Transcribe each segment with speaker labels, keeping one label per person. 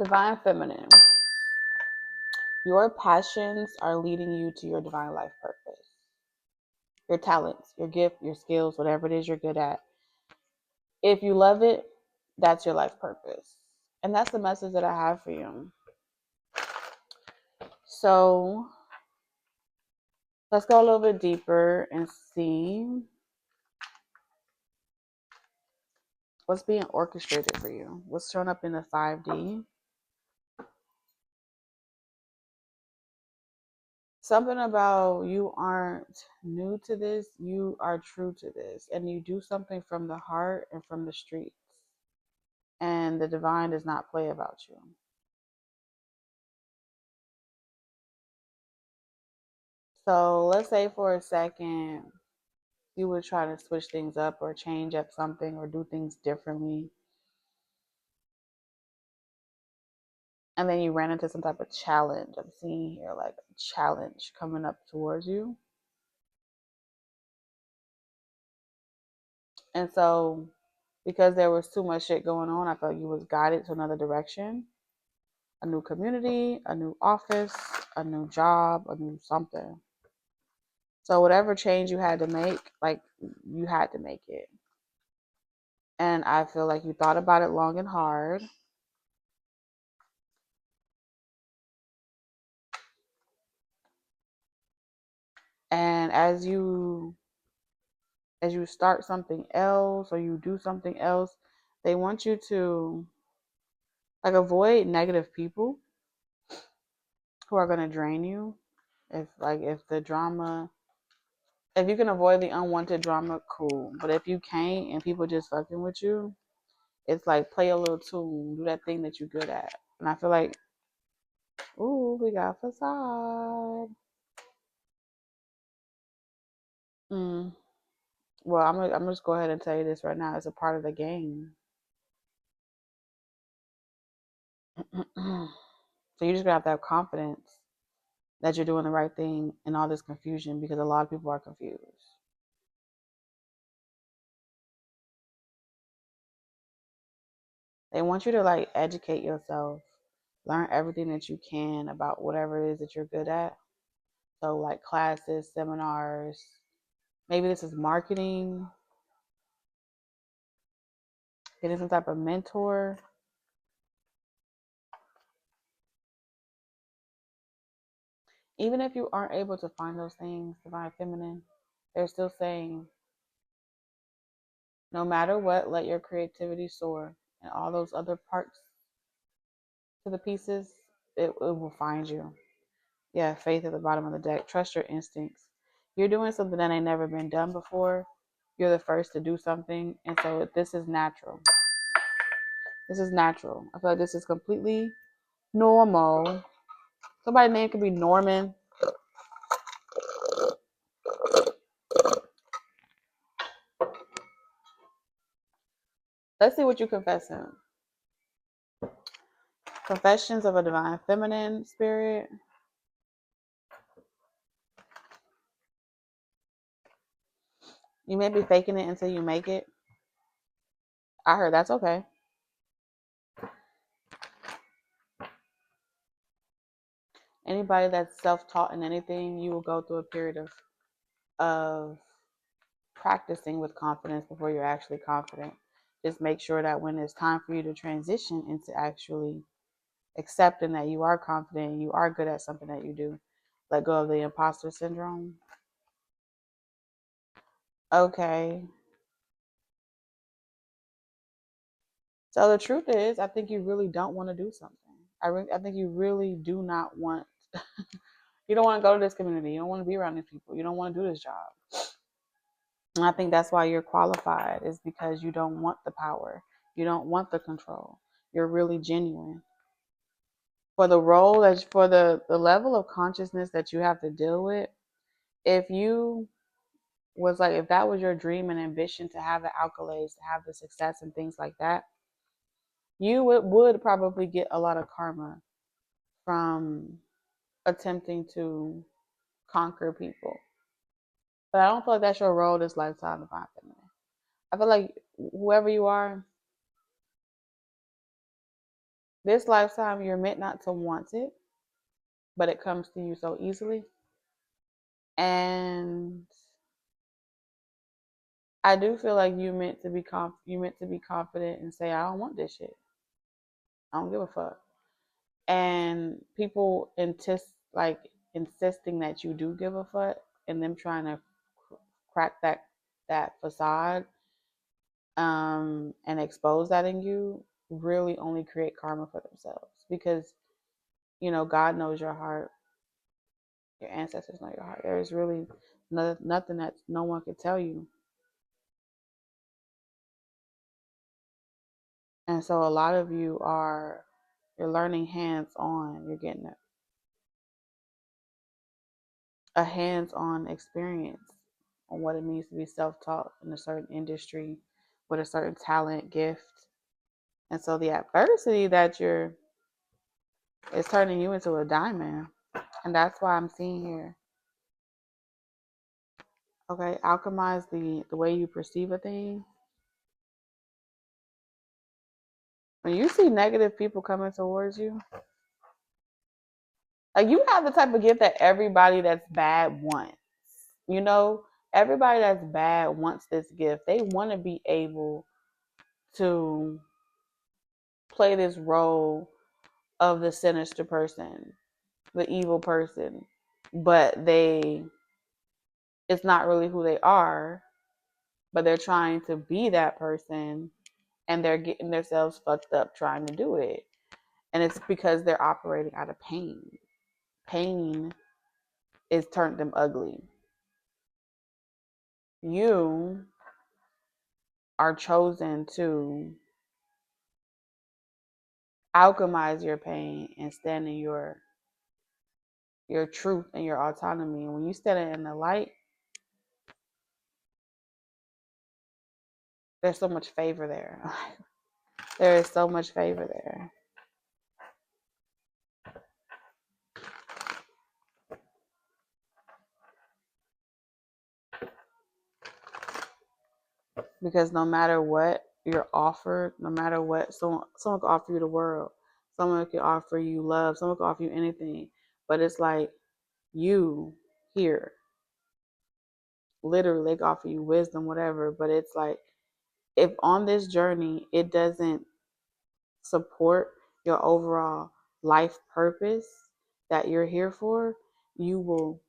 Speaker 1: Divine Feminine. Your passions are leading you to your divine life purpose. Your talents, your gift, your skills, whatever it is you're good at. If you love it, that's your life purpose. And that's the message that I have for you. So let's go a little bit deeper and see what's being orchestrated for you. What's showing up in the 5D. Something about you aren't new to this, you are true to this, and you do something from the heart and from the streets. And the divine does not play about you. So let's say for a second you would try to switch things up or change up something or do things differently. And then you ran into some type of challenge. I'm seeing here like a challenge coming up towards you. And so because there was too much shit going on, I felt you was guided to another direction. A new community, a new office, a new job, a new something. So whatever change you had to make, like you had to make it. And I feel like you thought about it long and hard. And as you start something else or you do something else, they want you to like avoid negative people who are going to drain you. If the drama, if you can avoid the unwanted drama, cool. But if you can't and people just fucking with you, it's like play a little tune, do that thing that you're good at. And I feel like, ooh, we got facade. Well, I'm gonna just go ahead and tell you this right now. It's a part of the game. So you just gotta have confidence that you're doing the right thing in all this confusion because a lot of people are confused. They want you to like educate yourself, learn everything that you can about whatever it is that you're good at. So like classes, seminars, maybe this is marketing, getting some type of mentor. Even if you aren't able to find those things, divine feminine, they're still saying, no matter what, let your creativity soar. And all those other parts to the pieces, it will find you. Yeah, faith at the bottom of the deck. Trust your instincts. You're doing something that ain't never been done before. You're the first to do something. And so this is natural. This is natural. I feel like this is completely normal. Somebody's name could be Norman. Let's see what you confess in. Confessions of a divine feminine spirit. You may be faking it until you make it. I heard that's okay. Anybody that's self-taught in anything, you will go through a period of practicing with confidence before you're actually confident. Just make sure that when it's time for you to transition into actually accepting that you are confident and you are good at something that you do, let go of the imposter syndrome. Okay. So the truth is, I think you really don't want to do something. I think you really do not want. You don't want to go to this community. You don't want to be around these people. You don't want to do this job. And I think that's why you're qualified, is because you don't want the power. You don't want the control. You're really genuine. For the role that for the level of consciousness that you have to deal with, if you was like if that was your dream and ambition to have the accolades, to have the success and things like that, you would probably get a lot of karma from attempting to conquer people. But I don't feel like that's your role this lifetime, divine feminine. I feel like whoever you are, This lifetime, you're meant not to want it, but it comes to you so easily. And I do feel like you meant to be confident and say, I don't want this shit. I don't give a fuck. And people insisting that you do give a fuck, and them trying to crack that facade, and expose that in you, really only create karma for themselves, because God knows your heart, your ancestors know your heart. There is really nothing that no one could tell you. And so a lot of you you're learning hands on. You're getting a hands on experience on what it means to be self taught in a certain industry with a certain talent, gift. And so the adversity that you're is turning you into a diamond. And that's why I'm seeing here. Okay, alchemize the way you perceive a thing. When you see negative people coming towards you, like, you have the type of gift that everybody that's bad wants. You know, everybody that's bad wants this gift. They want to be able to play this role of the sinister person, the evil person, but it's not really who they are, but they're trying to be that person, and they're getting themselves fucked up trying to do it. And it's because they're operating out of pain. Pain is turned them ugly. You are chosen to alchemize your pain and stand in your truth and your autonomy. And when you stand in the light, there's so much favor there. There is so much favor there. Because no matter what you're offered, no matter what, someone can offer you the world, someone can offer you love, someone can offer you anything, but it's like, you here, literally, they can offer you wisdom, whatever, but it's like, if on this journey it doesn't support your overall life purpose that you're here for, you will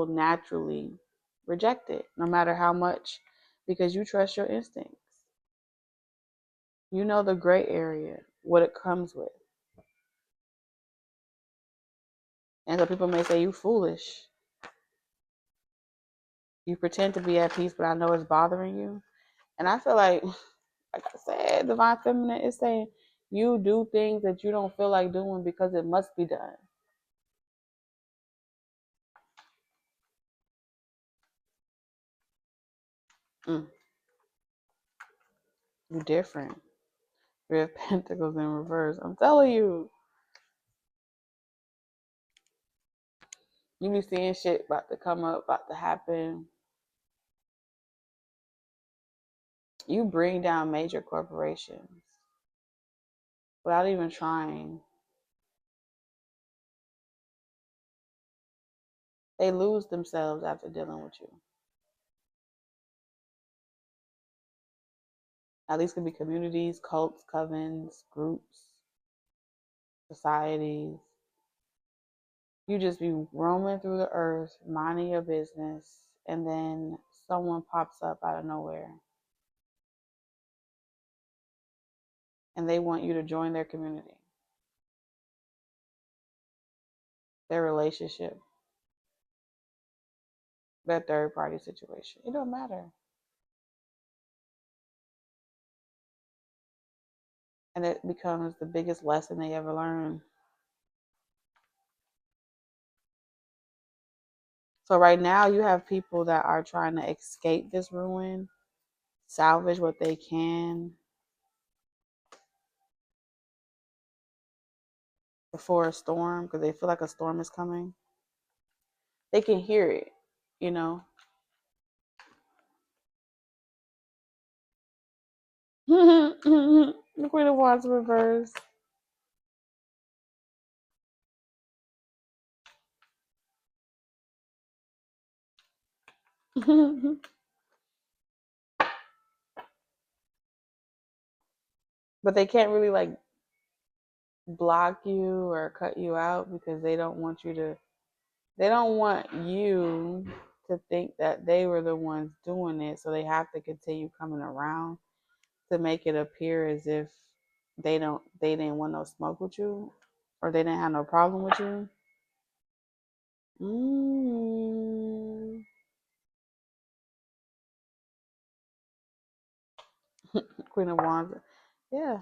Speaker 1: naturally reject it, no matter how much, because you trust your instincts. You know the gray area, what it comes with. And so people may say, you foolish. You pretend to be at peace, but I know it's bothering you. And I feel like I said, Divine Feminine is saying you do things that you don't feel like doing because it must be done. You're different. Three of Pentacles in reverse. I'm telling you. You be seeing shit about to come up, about to happen. You bring down major corporations without even trying. They lose themselves after dealing with you. Now, these could be communities, cults, covens, groups, societies. You just be roaming through the earth, minding your business, and then someone pops up out of nowhere and they want you to join their community, their relationship, their third party situation. It don't matter. And it becomes the biggest lesson they ever learn. So right now you have people that are trying to escape this ruin, salvage what they can before a storm, because they feel like a storm is coming. They can hear it, you know. The Queen of Wands reverse. But they can't really like block you or cut you out because they don't want you to, they don't want you to think that they were the ones doing it, so they have to continue coming around to make it appear as if they didn't want no smoke with you, or they didn't have no problem with you. mm. Queen of Wands. Yeah.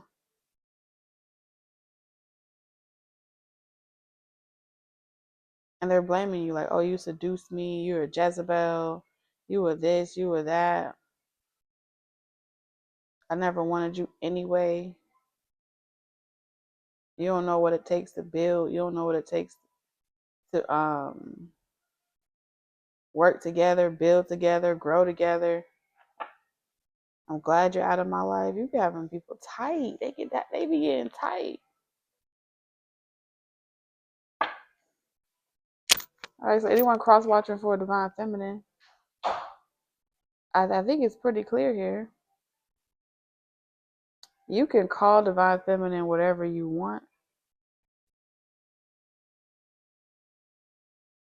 Speaker 1: And they're blaming you like, oh, you seduced me, you're a Jezebel, you were this, you were that, I never wanted you anyway. You don't know what it takes to build, you don't know what it takes to work together, build together, grow together. I'm glad you're out of my life. You be having people tight. They be getting tight. All right, so anyone cross watching for a divine feminine, I think it's pretty clear here. You can call divine feminine whatever you want.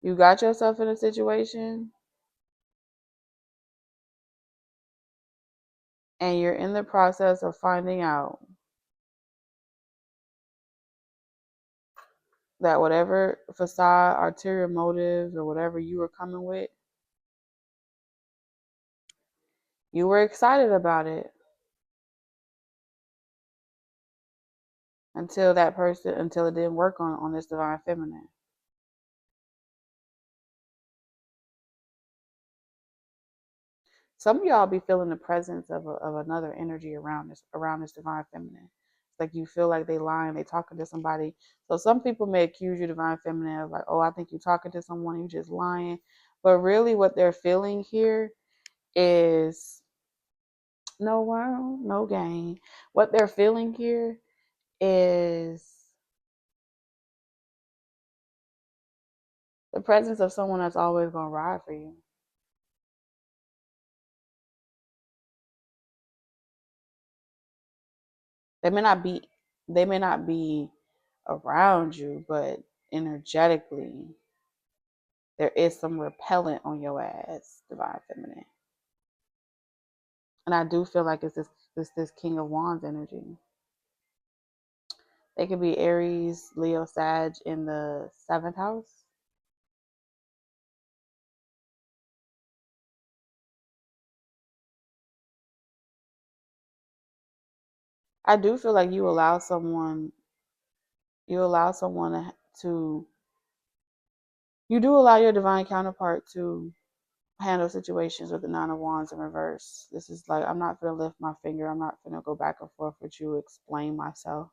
Speaker 1: You got yourself in a situation and you're in the process of finding out that whatever facade, ulterior motives, or whatever you were coming with, you were excited about it until until it didn't work on this divine feminine. Some of y'all be feeling the presence of another energy around this divine feminine. It's like you feel like they lying, they talking to somebody. So some people may accuse you divine feminine of like, oh, I think you're talking to someone, you just lying. But really what they're feeling here is no world, no gain. What they're feeling here is the presence of someone that's always gonna ride for you. They may not be they may not be around you, but energetically there is some repellent on your ass, divine feminine. And I do feel like it's this King of Wands energy. They could be Aries, Leo, Sag in the 7th house. I do feel like you allow someone to you do allow your divine counterpart to handle situations with the 9 of Wands in reverse. This is like, I'm not gonna lift my finger. I'm not gonna go back and forth with you, explain myself.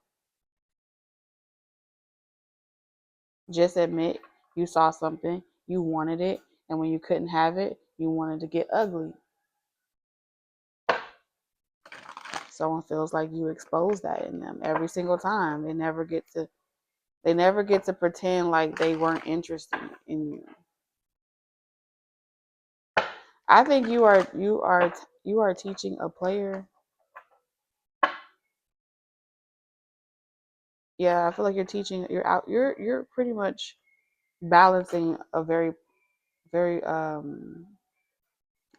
Speaker 1: Just admit you saw something, you wanted it, and when you couldn't have it, you wanted to get ugly. Someone feels like you expose that in them every single time. They never get to pretend like they weren't interested in you. I think you are teaching a player. Yeah, I feel like you're pretty much balancing a very a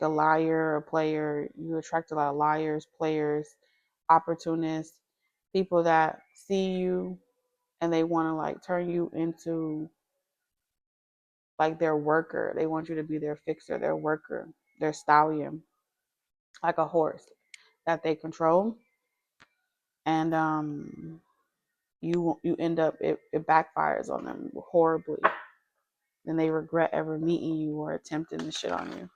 Speaker 1: liar, a player. You attract a lot of liars, players, opportunists, people that see you and they want to like turn you into like their worker. They want you to be their fixer, their worker, their stallion, like a horse that they control. And you end up it backfires on them horribly. Then they regret ever meeting you or attempting to shit on you.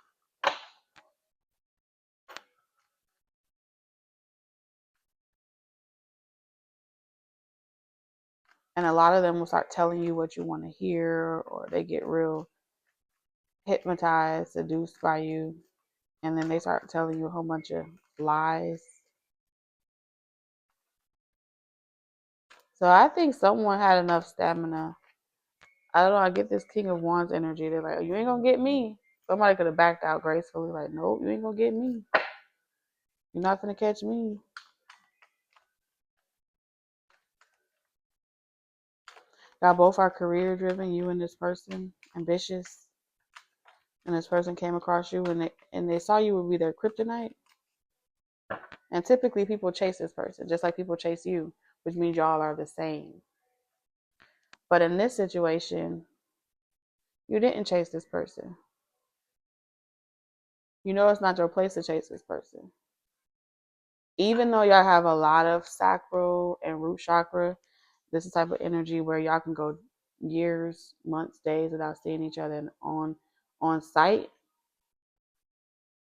Speaker 1: And a lot of them will start telling you what you want to hear, or they get real hypnotized, seduced by you, and then they start telling you a whole bunch of lies. So I think someone had enough stamina. I don't know. I get this King of Wands energy. They're like, oh, you ain't gonna get me. Somebody could have backed out gracefully, like, nope, you ain't gonna get me. You're not gonna catch me. Y'all both are career driven, you and this person, ambitious. And this person came across you and they saw you would be their kryptonite. And typically people chase this person, just like people chase you, which means y'all are the same. But in this situation, you didn't chase this person. You know it's not your place to chase this person. Even though y'all have a lot of sacral and root chakra, this is the type of energy where y'all can go years, months, days without seeing each other. And on site,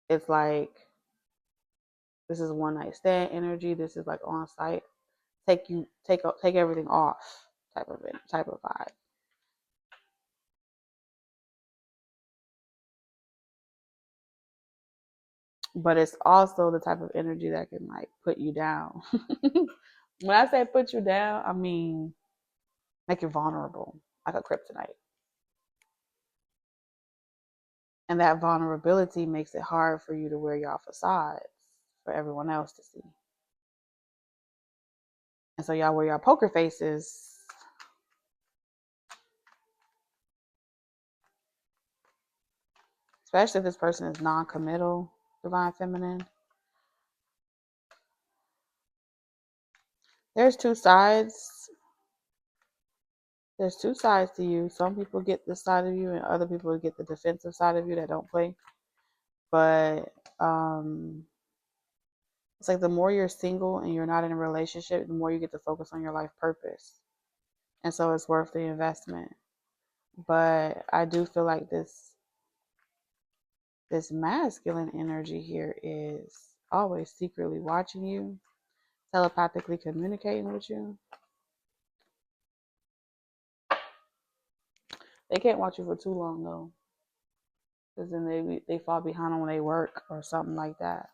Speaker 1: it's like this is one night stand energy. This is like on site, take everything off type of vibe. But it's also the type of energy that can like put you down. When I say put you down, I mean make you vulnerable, like a kryptonite. And that vulnerability makes it hard for you to wear your facades for everyone else to see. And so y'all wear your poker faces. Especially if this person is non-committal, divine feminine. There's two sides. There's two sides to you. Some people get this side of you and other people get the defensive side of you that don't play. But it's like the more you're single and you're not in a relationship, the more you get to focus on your life purpose. And so it's worth the investment. But I do feel like this masculine energy here is always secretly watching you, telepathically communicating with you. They can't watch you for too long though, because then they fall behind on their work or something like that.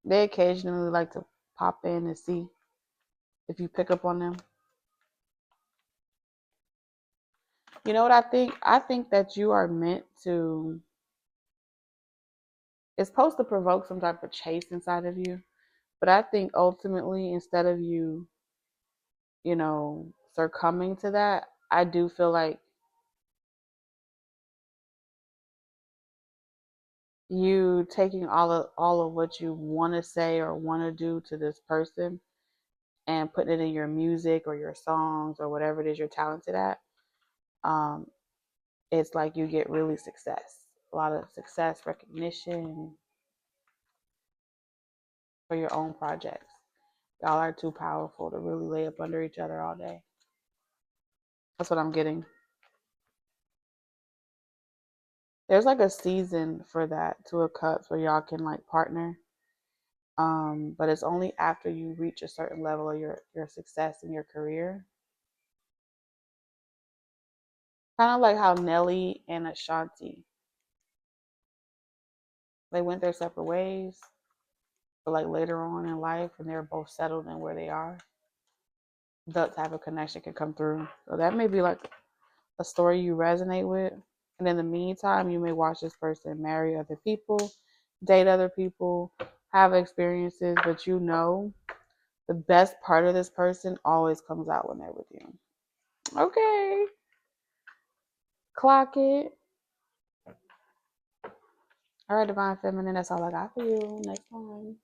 Speaker 1: They occasionally like to pop in and see if you pick up on them. You know what I think? I think that you are meant to. It's supposed to provoke some type of chase inside of you, but I think ultimately, instead of you, succumbing to that, I do feel like you taking all of what you want to say or want to do to this person and putting it in your music or your songs or whatever it is you're talented at. It's like you get really a lot of success, recognition for your own projects. Y'all are too powerful to really lay up under each other all day. That's what I'm getting. There's like a season for that, Two of Cups, where y'all can like partner. But it's only after you reach a certain level of your success in your career. Kind of like how Nelly and Ashanti, they went their separate ways, but like later on in life, when they're both settled in where they are, that type of connection can come through. So that may be like a story you resonate with. And in the meantime, you may watch this person marry other people, date other people, have experiences, but the best part of this person always comes out when they're with you. Okay. Clock it. All right, Divine Feminine, that's all I got for you. Next time.